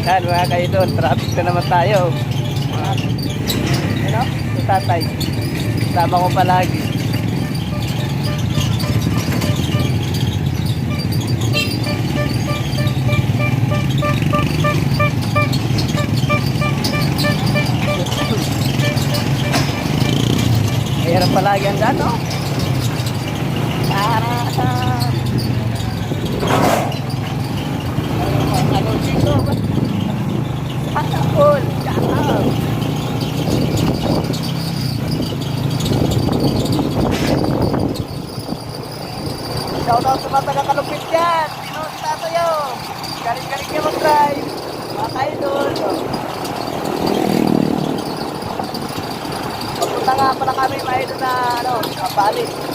Yan mga kaidol, traffic na naman tayo. Ano? Si tatay. Sama ko palagi. Mahirap palagi ang daan, no? Ano dito? Sana all. Shout out sa mga taga-Kalupit dyan. Sino si Tatayo? Galing-galing niya mag-drive. Mga kaidol. Pupunta nga pala kami mga idol na balik.